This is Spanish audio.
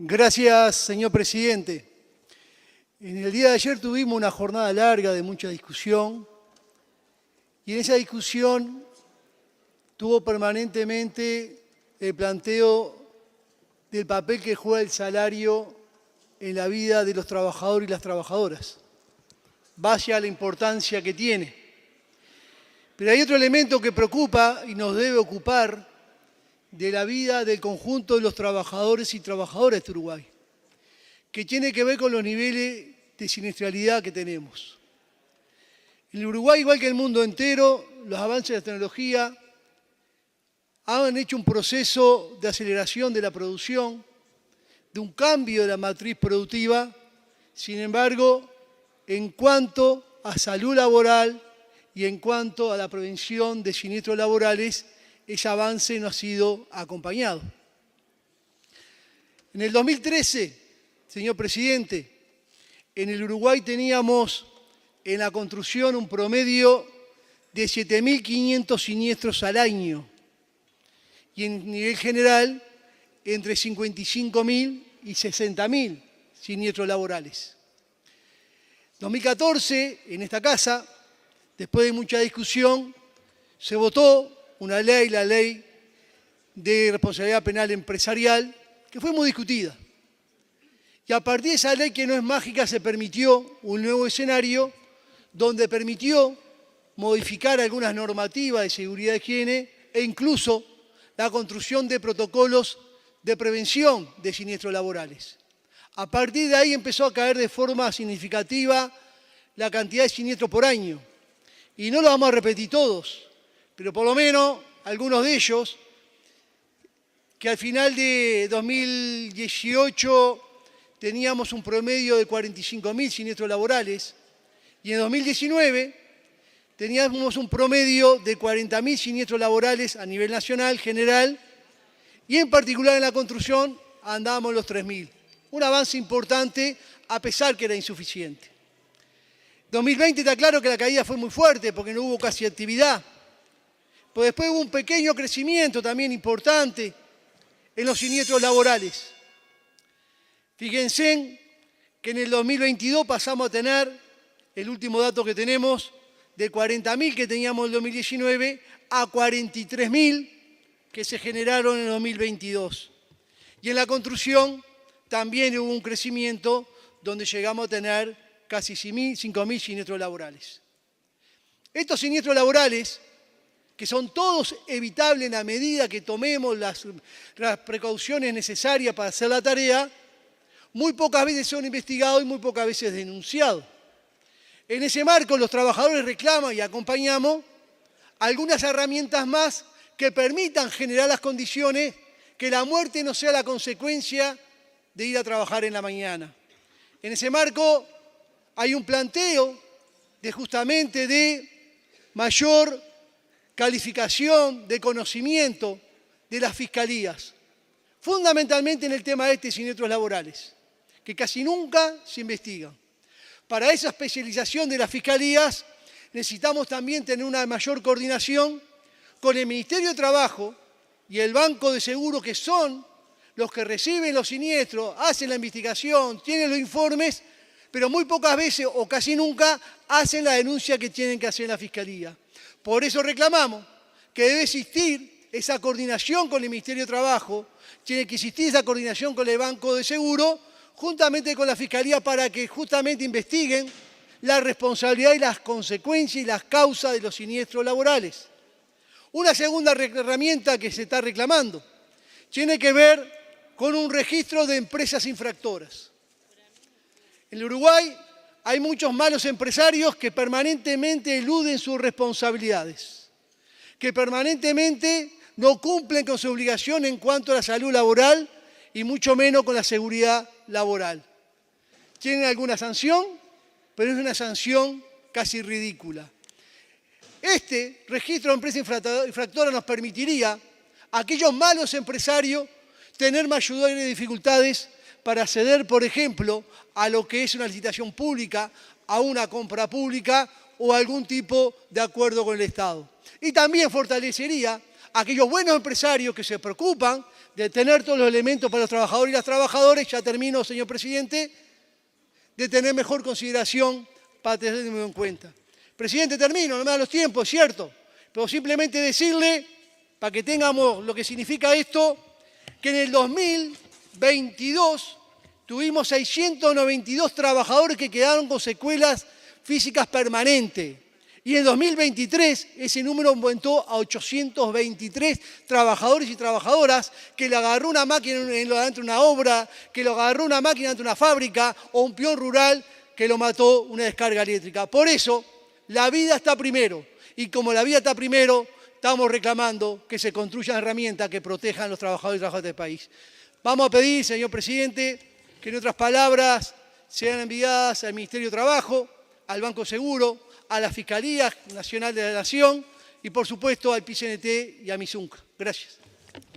Gracias, señor presidente. En el día de ayer tuvimos una jornada larga de mucha discusión y en esa discusión tuvo permanentemente el planteo del papel que juega el salario en la vida de los trabajadores y las trabajadoras. Vaya la importancia que tiene. Pero hay otro elemento que preocupa y nos debe ocupar de la vida del conjunto de los trabajadores y trabajadoras de Uruguay, que tiene que ver con los niveles de siniestralidad que tenemos. En el Uruguay, igual que en el mundo entero, los avances de la tecnología han hecho un proceso de aceleración de la producción, de un cambio de la matriz productiva. Sin embargo, en cuanto a salud laboral y en cuanto a la prevención de siniestros laborales, ese avance no ha sido acompañado. En el 2013, señor presidente, en el Uruguay teníamos en la construcción un promedio de 7.500 siniestros al año y en nivel general entre 55.000 y 60.000 siniestros laborales. En 2014, en esta casa, después de mucha discusión, se votó una ley, la Ley de Responsabilidad Penal Empresarial, que fue muy discutida. Y a partir de esa ley, que no es mágica, se permitió un nuevo escenario donde permitió modificar algunas normativas de seguridad y higiene e incluso la construcción de protocolos de prevención de siniestros laborales. A partir de ahí empezó a caer de forma significativa la cantidad de siniestros por año. Y no lo vamos a repetir todos, pero por lo menos algunos de ellos, que al final de 2018 teníamos un promedio de 45.000 siniestros laborales y en 2019 teníamos un promedio de 40.000 siniestros laborales a nivel nacional, general, y en particular en la construcción andábamos los 3.000. Un avance importante a pesar que era insuficiente. 2020 está claro que la caída fue muy fuerte porque no hubo casi actividad. Pero después hubo un pequeño crecimiento también importante en los siniestros laborales. Fíjense que en el 2022 pasamos a tener, el último dato que tenemos, de 40.000 que teníamos en el 2019 a 43.000 que se generaron en el 2022. Y en la construcción también hubo un crecimiento donde llegamos a tener casi 5.000 siniestros laborales. Estos siniestros laborales, que son todos evitables en la medida que tomemos las precauciones necesarias para hacer la tarea, muy pocas veces son investigados y muy pocas veces denunciados. En ese marco, los trabajadores reclaman y acompañamos algunas herramientas más que permitan generar las condiciones que la muerte no sea la consecuencia de ir a trabajar en la mañana. En ese marco hay un planteo justamente de mayor calificación de conocimiento de las fiscalías, fundamentalmente en el tema de siniestros laborales, que casi nunca se investigan. Para esa especialización de las fiscalías necesitamos también tener una mayor coordinación con el Ministerio de Trabajo y el Banco de Seguros, que son los que reciben los siniestros, hacen la investigación, tienen los informes, pero muy pocas veces o casi nunca hacen la denuncia que tienen que hacer en la Fiscalía. Por eso reclamamos que debe existir esa coordinación con el Ministerio de Trabajo, tiene que existir esa coordinación con el Banco de Seguro, juntamente con la Fiscalía, para que justamente investiguen la responsabilidad y las consecuencias y las causas de los siniestros laborales. Una segunda herramienta que se está reclamando tiene que ver con un registro de empresas infractoras. En el Uruguay hay muchos malos empresarios que permanentemente eluden sus responsabilidades, que permanentemente no cumplen con su obligación en cuanto a la salud laboral y mucho menos con la seguridad laboral. Tienen alguna sanción, pero es una sanción casi ridícula. Este registro de empresas infractoras nos permitiría a aquellos malos empresarios tener mayores dificultades para acceder, por ejemplo, a lo que es una licitación pública, a una compra pública o algún tipo de acuerdo con el Estado. Y también fortalecería aquellos buenos empresarios que se preocupan de tener todos los elementos para los trabajadores y las trabajadoras, ya termino, señor presidente, de tener mejor consideración para tenerlo en cuenta. Presidente, termino, no me da los tiempos, cierto, pero simplemente decirle, para que tengamos lo que significa esto, que en el 2022 tuvimos 692 trabajadores que quedaron con secuelas físicas permanentes. Y en 2023 ese número aumentó a 823 trabajadores y trabajadoras que le agarró una máquina dentro de una obra, que le agarró una máquina dentro de una fábrica o un peón rural que lo mató una descarga eléctrica. Por eso, la vida está primero. Y como la vida está primero, estamos reclamando que se construyan herramientas que protejan a los trabajadores y trabajadoras del país. Vamos a pedir, señor presidente, que en otras palabras sean enviadas al Ministerio de Trabajo, al Banco Seguro, a la Fiscalía Nacional de la Nación y, por supuesto, al PICNT y a MISUNC. Gracias.